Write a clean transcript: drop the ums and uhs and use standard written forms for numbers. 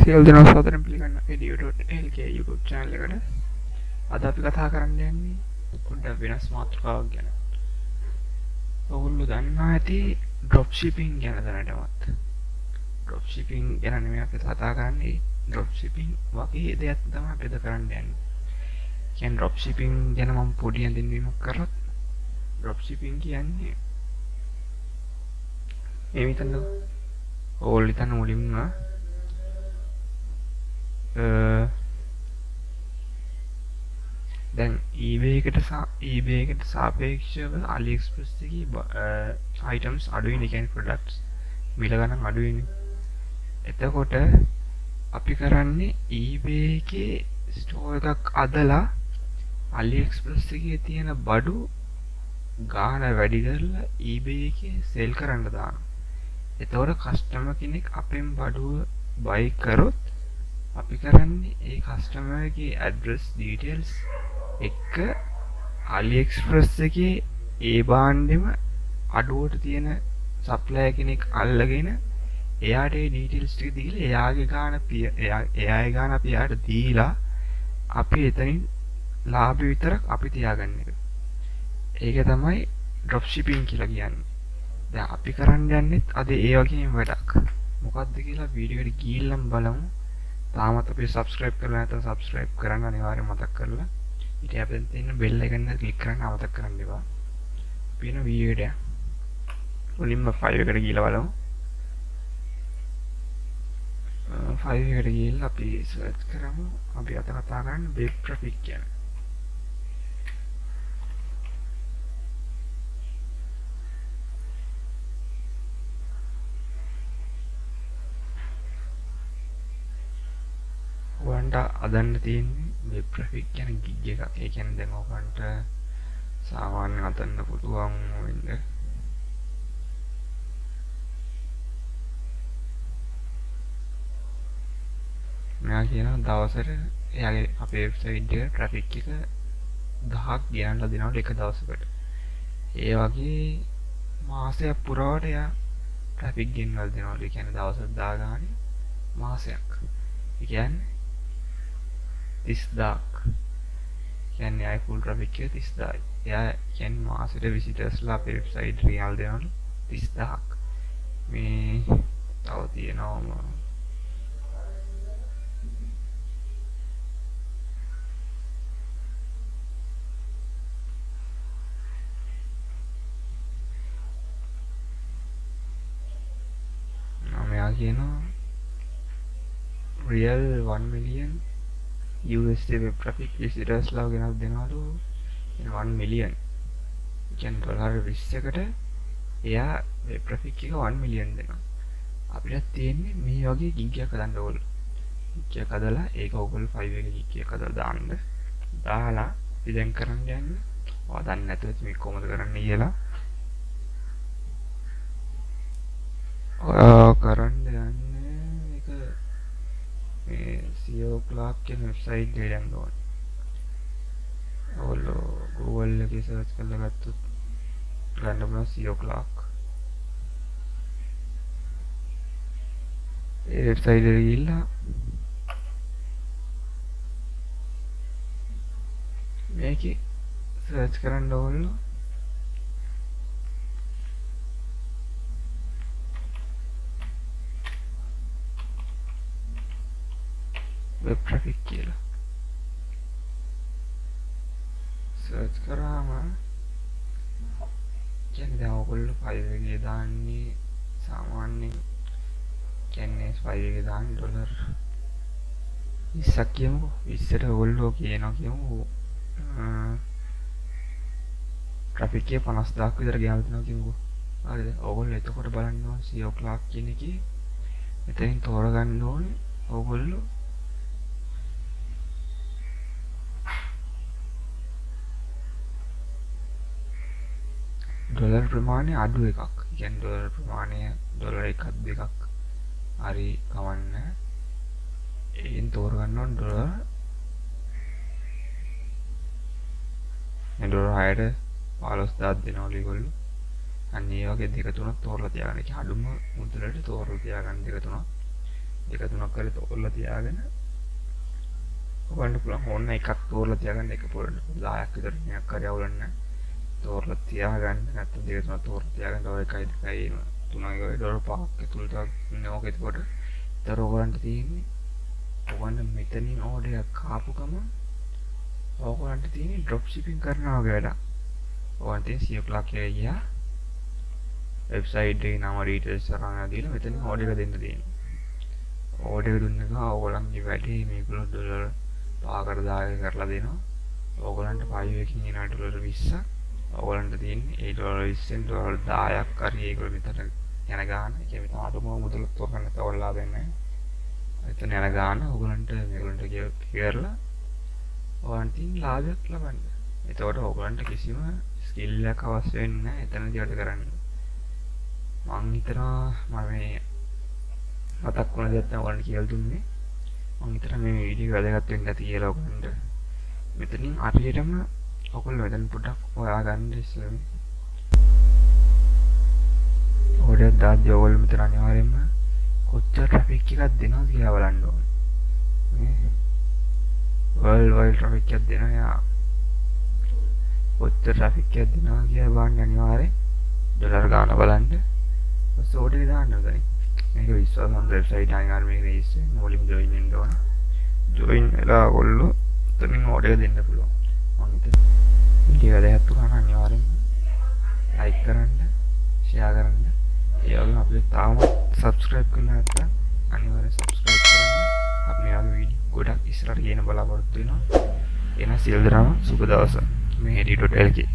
සියලු දෙනා සාදරයෙන් පිළිගන්න Edu Lk YouTube channel එකට. අද අපි කතා කරන්න යන්නේ පොඩ්ඩක් වෙනස් මාතෘකාවක් ගැන. ඔයගොල්ලෝ දන්නා ඇති drop shipping ගැන දැනටමත්. drop shipping ගැන නෙමෙයි අපි කතා කරන්නේ. drop shipping වගේ දෙයක් තමයි අපි අද කරන්න යන්නේ. කියන්නේ drop shipping ගැන මම පොඩි හැඳින්වීමක් කරොත් drop shipping කියන්නේ මේ විතරද? ඕල් ඉතින් මුලින්ම දැන් eBay එකට සාපේක්ෂව AliExpress එකේ items අඩුයිනේ, කියන්නේ products මිල ගණන් අඩුයිනේ. එතකොට අපි කරන්නේ eBay එකේ store එකක් අදලා AliExpress එකේ තියෙන බඩු ගාණ වැඩි කරලා eBay එකේ sell කරන්න දානවා. එතකොට customer කෙනෙක් අපෙන් බඩුව buy කරොත් අපි කරන්නේ ඒ කස්ටමර්ගේ ඇඩ්‍රස් ඩීටේල්ස් එක්ක AliExpress එකේ ඒ භාණ්ඩෙම අඩුවට තියෙන සප්ලයර් කෙනෙක් අල්ලගෙන එයාට ඒ ඩීටේල්ස් ටික දීලා එයාගේ ගාණ අපි එයාට දීලා අපි එතනින් ලාභය විතරක් අපි තියාගන්න එක. ඒක තමයි drop shipping කියලා කියන්නේ. දැන් අපි කරන්න යන්නේ අද ඒ වගේම වැඩක්. මොකක්ද කියලා වීඩියෝ එකට ගිහිල්ලා බලමු. තාමත් අපි subscribe කරලා නැත්නම් subscribe කරන්න අනිවාර්යයෙන් මතක් කරලා ඊට අපෙන් තියෙන bell icon එක click කරන්න අමතක කරන්න එපා. අපි යන වීඩියෝ එකට මුලින්ම Fiverr එකට ගිහලා බලමු. Fiverr එකට ගිහලා අපි search කරමු. අපි අද කතා කරන්නේ web traffic ගැන. ඔයන්ට අදන්න තියෙන්නේ web traffic කියන gig එකක්. ඒ කියන්නේ දැන් ඔයගන්ට සාමාන්‍යයෙන් අදන්න පුළුවන් වෙන්නේ මෙයා කියන දවසට එයාගේ අපේ වෙබ්සයිට් එකේ traffic එක 1000ක් ගෙනල්ලා දෙනවලු එක දවසකට. ඒ වගේ මාසයක් පුරාවට එයා traffic ගෙනල්ලා දෙනවලු. ඒ කියන්නේ දවසට 1000 ගානේ මාසයක්. ඒ කියන්නේ 30000ක්. කියන්නේ අය full traffic එක 30000යි. එයා කියන්නේ මාසෙට visitorsලා අපේ වෙබ්සයිට් එකට ගෙනල්ලා දෙනවලු 30000ක්. මේ තව තියෙනවම කියනවා real 1 million USD web traffic visitors ලා ගෙනත් දෙනවලු 1 million. කියන්නේ ඩොලර් 20කට එයා web traffic එක 1 million දෙනවා. අපිට තියෙන්නේ මේ වගේ gig එකක් හදන්න ඕන. gig එකක් හදලා ඒක ඔයගොල්ලෝ Fiverr එකේ gig එකක් හදලා දාන්න. දාලා අපි දැන් කරන්න යන්නේ ඔයා දන්නේ නැතුව මේක කොහොමද කරන්නේ කියලා. කරන්න යන්නේ මේක මේ Edu Lk කියන වෙබ්සයිට් එකට යන්න ඕනේ. ඔයගොල්ලෝ Google එකේ සර්ච් කරලා ගත්තොත් ගන්න පුළුවන් Edu Lk. ඒ වෙබ්සයිට් එකට ගිහිල්ලා මේකේ සර්ච් කරන්න ඕගොල්ලෝ web traffic කියලා සර්ච් කරාම කියන්නේ දැන් ඔයගොල්ලෝ Fiverr එකේ දාන්නේ සාමාන්‍යයෙන් කියන්නේ Fiverr එකේ දාන්නේ ඩොලර් 20ක් කියමුකෝ. 20ට ඔයගොල්ලෝ කියමු traffic එක 50000ක් විතර ගෙනල්ලා දෙනවා කියමුකෝ. හරිද? ඔයගොල්ලෝ එතකොට බලන්න ඕනේ Edu Lk කියන එකේ මෙතනින් තෝරගන්න ඕනේ ඔයගොල්ලෝ ඩොලර් ප්‍රමාණය අඩු එකක්. කියන්නේ ඩොලර් ප්‍රමාණය ඩොලර් 1ක් 2ක් හරි කවන්න. ඒෙන් තෝරගන්න ඕන ඩොලර් 6ට 15000ක් දෙනවලු ඒගොල්ලෝ. අන්න ඒ වගේ දෙක තුනක් තෝරලා තියාගන්න. ඒක අඩුම මුදලට තෝරලා තියාගන්න දෙක තුනක්. දෙක තුනක් කරේ තෝරලා තියාගෙන ඔයගොල්ලන්ට පුළුවන් ඕන එකක් තෝරලා තියාගන්න එක පොඩ 10ක් විතර එකක් හරි අවුලක් නැහැ. තෝරලා තියාගන්න නැත්නම් දෙක තුනක් තෝරලා තියාගන්න ඔය එකයි දෙකයි තුනයි ඔය ඩොලර් 5ක් ඇතුළත ඉන්න ඕක එතකොට තර ඔයගොල්ලන්ට තියෙන්නේ ඔයගොල්ලන් මෙතනින් ඕඩර් එකක් ආපු ගමන් ඔයගොල්ලන්ට තියෙන්නේ ඩ්‍රොප් shipping කරනවා වගේ වැඩක්. ඔයගොල්ලන් තියෙන Edu Lk එකේ ගියා වෙබ්සයිට් එකේ නම ඩීටේල්ස් අරන් දීලා මෙතනින් ඕඩර් එක දෙන්න තියෙනවා. ඕඩර් එක දුන්න ගමන් ඔයගොල්ලන්ගේ වැඩේ මේගොල්ලෝ ඩොලර් 5කට 10ක කරලා දෙනවා. ඔයගොල්ලන්ට 5 එකකින් එන ඩොලර් 20ක් ඔයගොල්ලන්ට තියෙන්නේ ඒ ඩොලර් 20ෙන් ඩොලර් 10ක් හරි ඒගොල්ලෝ මෙතන යන ගාන. ඒ කියන්නේ අඩුම මුදල තෝරන්න තවලා දෙන්නේ. එතන යන ගාන ඔයගොල්ලන්ට මේගොල්ලන්ට කියලා ඔයගොල්ලන්ට තියෙන ලාභයක් ලබන්න. එතකොට ඔයගොල්ලන්ට කිසිම ස්කිල් එකක් අවශ්‍ය වෙන්නේ නැහැ එතනදී වැඩ කරන්න. මං හිතනවා මම මේ මතක් වුණ දෙයක් තමයි ඔයගොල්ලන්ට කියලා දුන්නේ. මං හිතනවා මේ වීඩියෝ එක වැදගත් වෙන්න ඇති කියලා ඔයගොල්ලන්ට. මෙතනින් හරියටම ඔයගොල්ලෝ මෙතන පොඩ්ඩක් හොයාගන්න ඉස්සෙල්ලා ඕඩර් දාද්දී ඔයගොල්ලෝ මෙතන අනිවාර්යයෙන්ම කොච්චර ට්‍රැෆික් එකක් දෙනවද කියලා බලන්න ඕනේ. මේ වර්ල්ඩ් වයිඩ් ට්‍රැෆික් එකක් දෙනවා යා. කොච්චර ට්‍රැෆික් එකක් දෙනවා කියලා බලන්න අනිවාර්යෙන් ඩොලර් ගාන බලන්න. බස් ඕඩර් එක දාන්න ඕනේ. මේක විශ්වාසන්ත වෙබ්සයිට් අනිවාර්යෙන් මේක රෙජිස්ටර් වෙන්න මුලින්ම ජොයින් වෙන්න ඕන. ජොයින් වෙලා ඔයගොල්ලෝ එතනින් ඕඩර් එක දෙන්න පුළුවන්. මම හිතන්නේ වීඩියෝ එක දැක්කම අනිවාර්යෙන්ම ලයික් කරන්න, ෂෙයා කරන්න. ඒ වගේම අපිට තාම සබ්ස්ක්‍රයිබ් කරලා නැත්නම් අනිවාර්යෙන් සබ්ස්ක්‍රයිබ් කරන්න. අපි මේ වගේ වීඩියෝ ගොඩක් ඉස්සරහට ගෙන බලාපොරොත්තු වෙනවා. එහෙනම් සියලු දෙනාම සුබ දවසක්. මේ Edu Lk